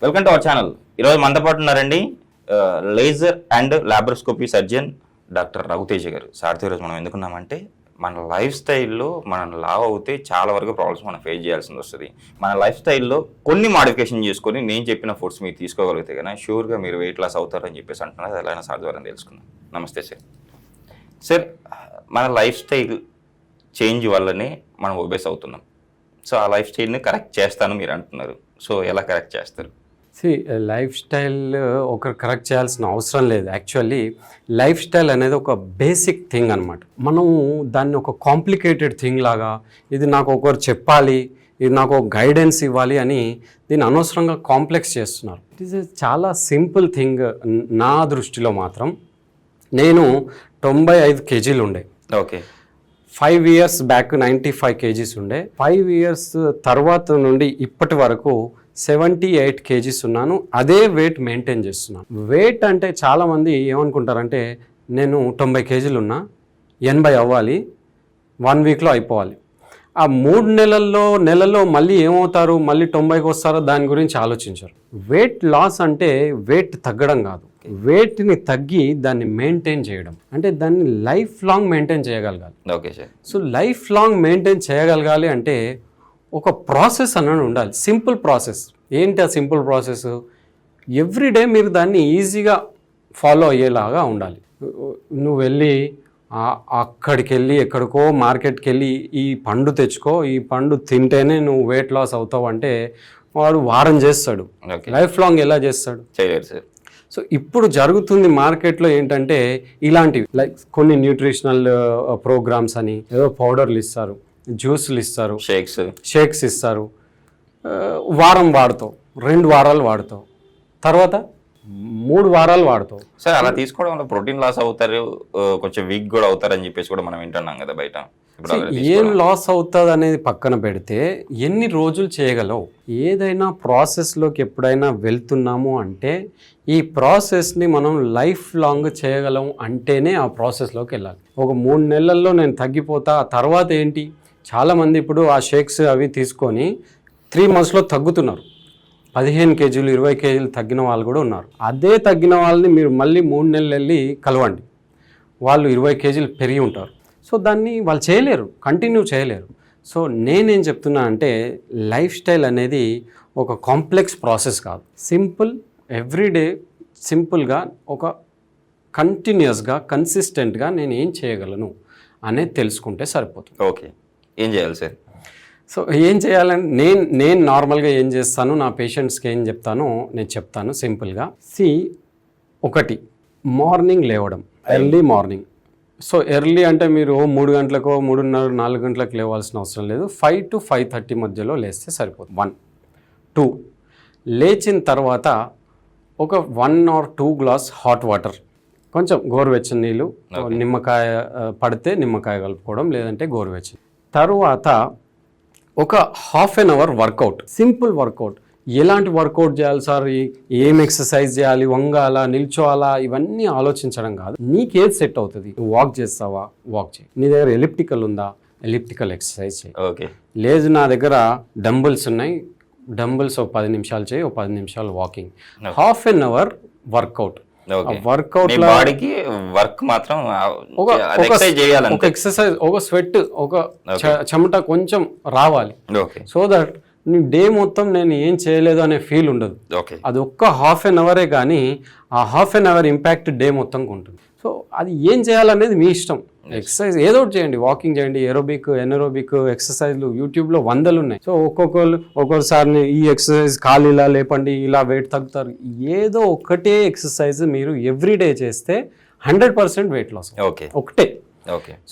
Welcome to our channel. ఈరోజు మనతో పాటు ఉన్నారండి laser and laparoscopy surgeon doctor Raghuteja గారు. సార్తో ఈరోజు మనం ఎందుకున్నామంటే మన లైఫ్ స్టైల్లో మనం లావ్ అవుతే చాలా వరకు ప్రాబ్లమ్స్ మనం ఫేస్ చేయాల్సి వస్తుంది. మన లైఫ్ స్టైల్లో కొన్ని మాడిఫికేషన్ చేసుకొని నేను చెప్పిన ఫుడ్స్ మీరు తీసుకోగలిగితే కానీ షూర్గా మీరు వెయిట్ లాస్ అవుతారని చెప్పేసి అంటున్నారు. అది ఎలా సార్ ద్వారా తెలుసుకుందాం. నమస్తే సార్. సార్, మన లైఫ్ స్టైల్ చేంజ్ వల్లనే మనం ఒబేస్ అవుతున్నాం. సో ఆ లైఫ్ స్టైల్ని కరెక్ట్ చేస్తాను మీరు అంటున్నారు. సో ఎలా కరెక్ట్ చేస్తారు? లైఫ్ స్టైల్ ఒకరు కరెక్ట్ చేయాల్సిన అవసరం లేదు. యాక్చువల్లీ లైఫ్ స్టైల్ అనేది ఒక బేసిక్ థింగ్ అనమాట. మనం దాన్ని ఒక కాంప్లికేటెడ్ థింగ్ లాగా, ఇది నాకు ఒకరు చెప్పాలి, ఇది నాకు ఒక గైడెన్స్ ఇవ్వాలి అని దీన్ని అనవసరంగా కాంప్లెక్స్ చేస్తున్నారు. ఇట్ ఈస్ చాలా సింపుల్ థింగ్. నా దృష్టిలో మాత్రం నేను 95 కేజీలు ఉండే. ఓకే. 5 years బ్యాక్ 95 kgs ఉండే. 5 years తర్వాత నుండి ఇప్పటి వరకు 78 kgs ఉన్నాను. అదే వెయిట్ మెయింటైన్ చేస్తున్నాను. వెయిట్ అంటే చాలామంది ఏమనుకుంటారంటే నేను 90 kgs ఉన్నా, 80 అవ్వాలి, 1 weekలో అయిపోవాలి. ఆ 3 నెలల్లో మళ్ళీ ఏమవుతారు, మళ్ళీ 90కి వస్తారో దాని గురించి ఆలోచించారు. వెయిట్ లాస్ అంటే వెయిట్ తగ్గడం కాదు, వెయిట్ని తగ్గి దాన్ని మెయింటైన్ చేయడం. అంటే దాన్ని లైఫ్ లాంగ్ మెయింటైన్ చేయగలగాలి. Okay sir. So life long maintain చేయగలగాలి అంటే ఒక ప్రాసెస్ అన్నది ఉండాలి. Simple process. ఏంటి ఆ సింపుల్ ప్రాసెస్? ఎవ్రీడే మీరు దాన్ని ఈజీగా ఫాలో అయ్యేలాగా ఉండాలి. నువ్వు వెళ్ళి అక్కడికి వెళ్ళి ఎక్కడికో మార్కెట్కి వెళ్ళి ఈ పండు తెచ్చుకో, ఈ పండు తింటేనే నువ్వు వెయిట్ లాస్ అవుతావు అంటే వాడు వారం చేస్తాడు. లైఫ్ లాంగ్ ఎలా చేస్తాడు? చేయలేరు సార్. సో ఇప్పుడు జరుగుతుంది మార్కెట్లో ఏంటంటే ఇలాంటివి, లైక్ కొన్ని న్యూట్రిషనల్ ప్రోగ్రామ్స్ అని ఏదో పౌడర్లు ఇస్తారు, జ్యూస్లు ఇస్తారు, షేక్స్ ఇస్తారు. వారం వాడుతావు, 2 వారాలు వాడుతావు, తర్వాత 3 వారాలు వాడుతావు. సార్, అలా తీసుకోవడం వల్ల ప్రోటీన్ లాస్ అవుతారు, కొంచెం వీక్ కూడా అవుతారు అని చెప్పేసి కూడా మనం వింటున్నాం కదా బయట. ఏం లాస్ అవుతుంది అనేది పక్కన పెడితే ఎన్ని రోజులు చేయగలవు? ఏదైనా ప్రాసెస్లోకి ఎప్పుడైనా వెళ్తున్నాము అంటే ఈ ప్రాసెస్ని మనం లైఫ్ లాంగ్ చేయగలం అంటేనే ఆ ప్రాసెస్లోకి వెళ్ళాలి. ఒక 3 నెలల్లో నేను తగ్గిపోతా, తర్వాత ఏంటి? చాలామంది ఇప్పుడు ఆ షేక్స్ అవి తీసుకొని 3 monthsలో తగ్గుతున్నారు. 15 kgs 20 kgs తగ్గిన వాళ్ళు కూడా ఉన్నారు. అదే తగ్గిన వాళ్ళని మీరు మళ్ళీ 3 నెలలు వెళ్ళి కలవండి, వాళ్ళు 20 kgs పెరిగి ఉంటారు. సో దాన్ని వాళ్ళు చేయలేరు, కంటిన్యూ చేయలేరు. సో నేనేం చెప్తున్నా అంటే లైఫ్ స్టైల్ అనేది ఒక కాంప్లెక్స్ ప్రాసెస్ కాదు. సింపుల్, ఎవ్రీడే సింపుల్గా, ఒక కంటిన్యూస్గా, కన్సిస్టెంట్గా నేను ఏం చేయగలను అనేది తెలుసుకుంటే సరిపోతుంది. ఓకే. ఏం చేయాలి సార్? సో ఏం చేయాలని నేను నార్మల్గా ఏం చేస్తాను, నా పేషెంట్స్కి ఏం చెప్తానో నేను చెప్తాను సింపుల్గా. ఒకటి, మార్నింగ్ లేవడం, ఎర్లీ మార్నింగ్. సో ఎర్లీ అంటే మీరు 3 గంటలకో 3:30 4 గంటలకు లేవాల్సిన అవసరం లేదు. 5 to 5:30 మధ్యలో లేస్తే సరిపోతుంది. 1. 2, లేచిన తర్వాత ఒక 1 or 2 glass హాట్ వాటర్, కొంచెం గోరువెచ్చని నీళ్ళు, నిమ్మకాయ పడితే నిమ్మకాయ కలుపుకోవడం, లేదంటే గోరువెచ్చని. తరువాత ఒక 1/2 hour వర్కౌట్, సింపుల్ వర్కౌట్. ఎలాంటి వర్కౌట్ చేయాలి సార్, ఏం ఎక్సర్సైజ్ చేయాలి, వంగాలా, నిల్చోవాలా, ఇవన్నీ ఆలోచించడం కాదు. నీకేది సెట్ అవుతుంది. వాక్ చేస్తావా, వాక్ చేయి. నీ దగ్గర ఎలిప్టికల్ ఉందా, ఎలిప్టికల్ ఎక్సర్సైజ్ చేయి. ఓకే. లేదు నా దగ్గర డంబుల్స్ ఉన్నాయి, డంబుల్స్ ఒక 10 నిమిషాలు చేయి, ఒక 10 నిమిషాలు వాకింగ్. 1/2 hour workout. వర్కౌట్ బాడీకి వర్క్ మాత్రం ఒక ఎక్సర్సైజ్, ఒక స్వెట్, ఒక చెమట కొంచెం రావాలి. సో దట్ నీ డే మొత్తం నేను ఏం చేయలేదు అనే ఫీల్ ఉండదు. అది ఒక్క 1/2 hour కానీ ఆ 1/2 hour ఇంపాక్ట్ డే మొత్తం ఉంటుంది. సో అది ఏం చేయాలనేది మీ ఇష్టం. ఎక్సర్సైజ్ ఏదో ఒకటి చేయండి, వాకింగ్ చేయండి, ఏరోబిక్, ఎనరోబిక్ ఎక్సర్సైజ్లు యూట్యూబ్లో 100 ఉన్నాయి. సో ఒక్కొక్కసారి ఈ ఎక్సర్సైజ్ కాలు ఇలా లేపండి, ఇలా వెయిట్ తగ్గుతారు. ఏదో ఒకటే ఎక్సర్సైజ్ మీరు ఎవ్రీడే చేస్తే 100% వెయిట్ లాస్. ఒకటే.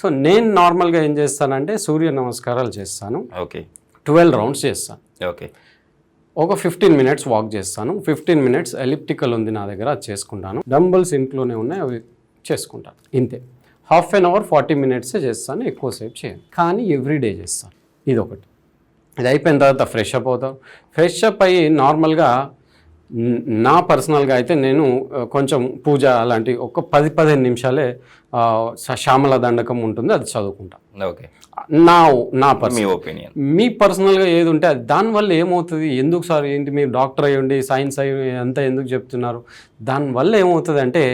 సో నేను నార్మల్గా ఏం చేస్తానంటే సూర్య నమస్కారాలు చేస్తాను. 12 rounds చేస్తాను. ఒక 15 minutes వాక్ చేస్తాను. 15 minutes ఎలిప్టికల్ ఉంది నా దగ్గర, అది చేసుకుంటాను. డంబుల్స్ ఇంట్లోనే ఉన్నాయి, అవి చేసుకుంటాను. ఇంతే. 1/2 hour 40 minutes చేస్తాను, ఎక్కువసేపు చేయను. కానీ ఎవ్రీడే చేస్తాను. ఇది ఒకటి. ఇది అయిపోయిన తర్వాత ఫ్రెష్ అప్ అవుతాం. ఫ్రెష్ అప్ అయ్యి నార్మల్గా నా పర్సనల్గా అయితే నేను కొంచెం పూజ అలాంటి ఒక 10-15 నిమిషాలే శ్యామల దండకం ఉంటుంది, అది చదువుకుంటా. ఓకే, నా మీ ఒపీనియన్. మీ పర్సనల్గా ఏది ఉంటే అది దానివల్ల ఏమవుతుంది, ఎందుకు సార్ ఏంటి మీరు డాక్టర్ అయ్యండి సైన్స్ అయ్యి అంతా ఎందుకు చెప్తున్నారు, దానివల్ల ఏమవుతుంది అంటే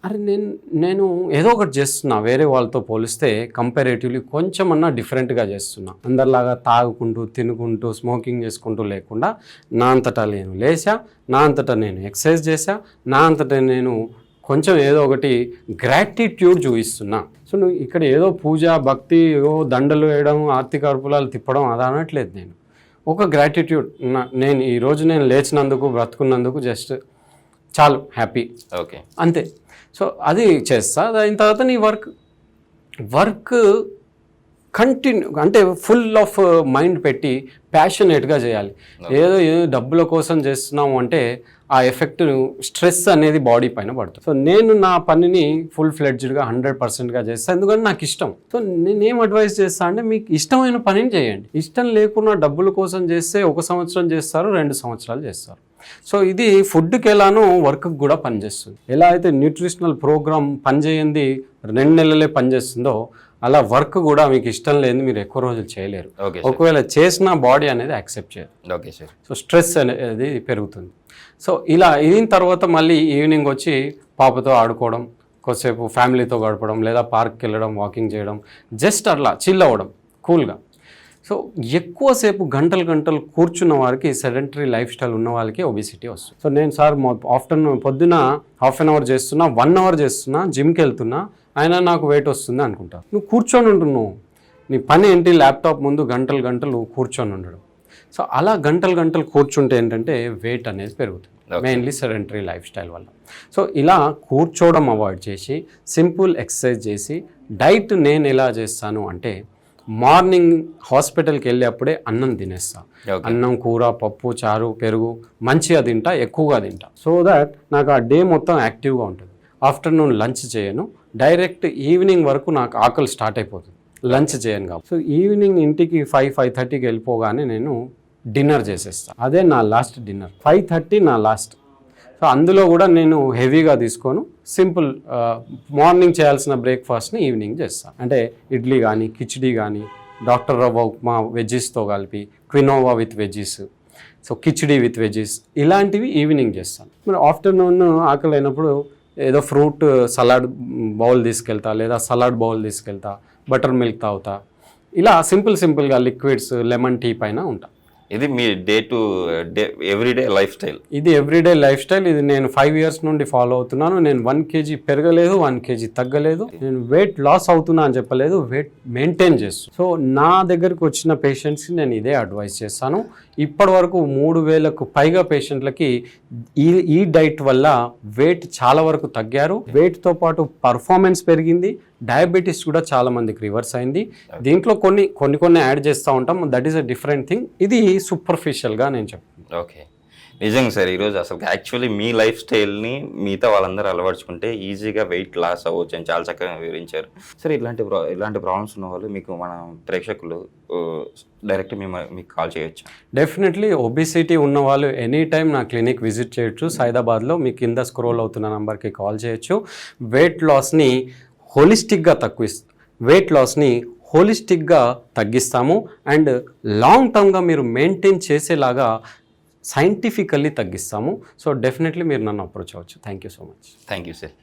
అరే నేను ఏదో ఒకటి చేస్తున్నా, వేరే వాళ్ళతో పోలిస్తే కంపారేటివ్లీ కొంచెం అన్నా డిఫరెంట్గా చేస్తున్నా. అందరిలాగా తాగుకుంటూ తినుకుంటూ స్మోకింగ్ చేసుకుంటూ లేకుండా నా అంతటా నేను లేచా, నా అంతటా నేను ఎక్సర్సైజ్ చేశా, నా అంతటా నేను కొంచెం ఏదో ఒకటి గ్రాటిట్యూడ్ చూపిస్తున్నా. సో నువ్వు ఇక్కడ ఏదో పూజ భక్తి దండలు వేయడం ఆర్తిక అర్పులాలు తిప్పడం అది అనట్లేదు. నేను ఒక గ్రాటిట్యూడ్, నేను ఈరోజు నేను లేచినందుకు బ్రతుకున్నందుకు జస్ట్ చాలు, హ్యాపీ, ఓకే, అంతే. సో అది చేస్తా. అయిన తర్వాత నీ వర్క్ కంటిన్యూ అంటే ఫుల్ ఆఫ్ మైండ్ పెట్టి ప్యాషనేట్గా చేయాలి. ఏదో డబ్బుల కోసం చేస్తున్నాము అంటే ఆ ఎఫెక్ట్ స్ట్రెస్ అనేది బాడీ పైన పడుతుంది. సో నేను నా పనిని ఫుల్ ఫ్లెడ్జ్డ్గా 100%గా చేస్తాను, ఎందుకంటే నాకు ఇష్టం. సో నేనేం అడ్వైస్ చేస్తాను అంటే మీకు ఇష్టమైన పనిని చేయండి. ఇష్టం లేకుండా డబ్బుల కోసం చేస్తే 1 సంవత్సరం చేస్తారు, 2 సంవత్సరాలు చేస్తారు. సో ఇది ఫుడ్కి ఎలానో వర్క్కి కూడా పనిచేస్తుంది. ఎలా అయితే న్యూట్రిషనల్ ప్రోగ్రామ్ పనిచేయండి 2 నెలలే పనిచేస్తుందో అలా వర్క్ కూడా మీకు ఇష్టం లేని మీరు ఎక్కువ రోజులు చేయలేరు. ఒకవేళ చేసిన బాడీ అనేది యాక్సెప్ట్ చేయరు. Okay sir. సో స్ట్రెస్ అనేది పెరుగుతుంది. సో ఇలా అయిన తర్వాత మళ్ళీ ఈవినింగ్ వచ్చి పాపతో ఆడుకోవడం, కొద్దిసేపు ఫ్యామిలీతో గడపడం, లేదా పార్క్కి వెళ్ళడం, వాకింగ్ చేయడం, జస్ట్ అట్లా చిల్ అవ్వడం కూల్గా. సో ఎక్కువసేపు గంటలు కూర్చున్న వారికి సెడెంటరీ లైఫ్ స్టైల్ ఉన్న వాళ్ళకి ఒబిసిటీ వస్తుంది. సో నేను సార్ ఆఫ్టర్నూన్ పొద్దున ½ అవర్ చేస్తున్నా, 1 అవర్ చేస్తున్నా, జిమ్కి వెళ్తున్నా, అయినా నాకు వెయిట్ వస్తుంది అనుకుంటా. నువ్వు కూర్చొని ఉంటున్నావు, నీ పని ఏంటి ల్యాప్టాప్ ముందు గంటలు కూర్చొని ఉండడం. సో అలా గంటలు కూర్చుంటే ఏంటంటే వెయిట్ అనేది పెరుగుతుంది, మెయిన్లీ సెడెంటరీ లైఫ్ స్టైల్ వల్ల. సో ఇలా కూర్చోవడం అవాయిడ్ చేసి సింపుల్ ఎక్సర్సైజ్ చేసి డైట్ నేను ఎలా చేస్తాను అంటే మార్నింగ్ హాస్పిటల్కి వెళ్ళేప్పుడే అన్నం తినేస్తా. అన్నం, కూర, పప్పు, చారు, పెరుగు మంచిగా తింటా, ఎక్కువగా తింటా. సో దట్ నాకు ఆ డే మొత్తం యాక్టివ్గా ఉంటుంది. ఆఫ్టర్నూన్ లంచ్ చేయను, డైరెక్ట్ ఈవినింగ్ వరకు నాకు ఆకలి స్టార్ట్ అయిపోతుంది, లంచ్ చేయను కాబట్టి. సో ఈవినింగ్ ఇంటికి 5-5:30కి వెళ్ళిపోగానే నేను డిన్నర్ చేసేస్తాను. అదే నా లాస్ట్ డిన్నర్, 5:30 నా లాస్ట్. సో అందులో కూడా నేను హెవీగా తీసుకోను, సింపుల్ మార్నింగ్ చేయాల్సిన బ్రేక్ఫాస్ట్ని ఈవినింగ్ చేస్తాను. అంటే ఇడ్లీ కానీ, కిచిడి కానీ, డాక్టర్ రవ్వ ఉప్మా వెజ్జెస్తో కలిపి, quinoa with veggies, so khichdi with veggies, ఇలాంటివి ఈవినింగ్ చేస్తాను. మరి ఆఫ్టర్నూన్ ఆకలి అయినప్పుడు ఏదో ఫ్రూట్ సలాడ్ బౌల్ తీసుకెళ్తా, లేదా సలాడ్ బౌల్ తీసుకెళ్తా, బటర్ మిల్క్ తాగుతా. ఇలా సింపుల్గా లిక్విడ్స్, లెమన్ టీ పైన ఉంటా. ఇది మీ day to day everyday lifestyle. ఇది ఎవ్రీడే లైఫ్ స్టైల్. ఇది నేను 5 years నుండి ఫాలో అవుతున్నాను. నేను 1 kg పెరగలేదు, 1 kg తగ్గలేదు. నేను వెయిట్ లాస్ అవుతున్నా అని చెప్పలేదు, వెయిట్ మెయింటైన్ చేస్తాను. సో నా దగ్గరకు వచ్చిన పేషెంట్స్కి నేను ఇదే అడ్వైస్ చేస్తాను. ఇప్పటి వరకు 3000కు పైగా పేషెంట్లకి ఈ డైట్ వల్ల వెయిట్ చాలా వరకు తగ్గారు. వెయిట్తో పాటు పర్ఫార్మెన్స్ పెరిగింది, డయాబెటీస్ కూడా చాలా మందికి రివర్స్ అయింది. దీంట్లో కొన్ని యాడ్ చేస్తూ ఉంటాం, that is a different thing. ఇది సూపర్ఫిషియల్గా నేను చెప్తాను. ఓకే, నిజంగా సార్ ఈరోజు అసలు యాక్చువల్లీ మీ లైఫ్ స్టైల్ని మిగతా వాళ్ళందరూ అలవర్చుకుంటే ఈజీగా వెయిట్ లాస్ అవ్వచ్చు అని చాలా చక్కగా వివరించారు సార్. ఇలాంటి ప్రాబ్లమ్స్ ఉన్న వాళ్ళు మీకు మన ప్రేక్షకులు డైరెక్ట్ మీకు కాల్ చేయొచ్చు? డెఫినెట్లీ ఒబిసిటీ ఉన్న వాళ్ళు ఎనీ టైం నా క్లినిక్ విజిట్ చేయొచ్చు. సైదాబాద్లో మీ కింద స్క్రోల్ అవుతున్న నెంబర్కి కాల్ చేయొచ్చు. వెయిట్ లాస్ని హోలిస్టిక్గా తగ్గిస్తాము అండ్ లాంగ్ టర్మ్గా మీరు మెయింటైన్ చేసేలాగా సైంటిఫికల్లీ తగ్గిస్తాము. సో డెఫినెట్లీ మీరు నన్ను అప్రోచ్ అవ్వచ్చు. Thank you so much. Thank you sir.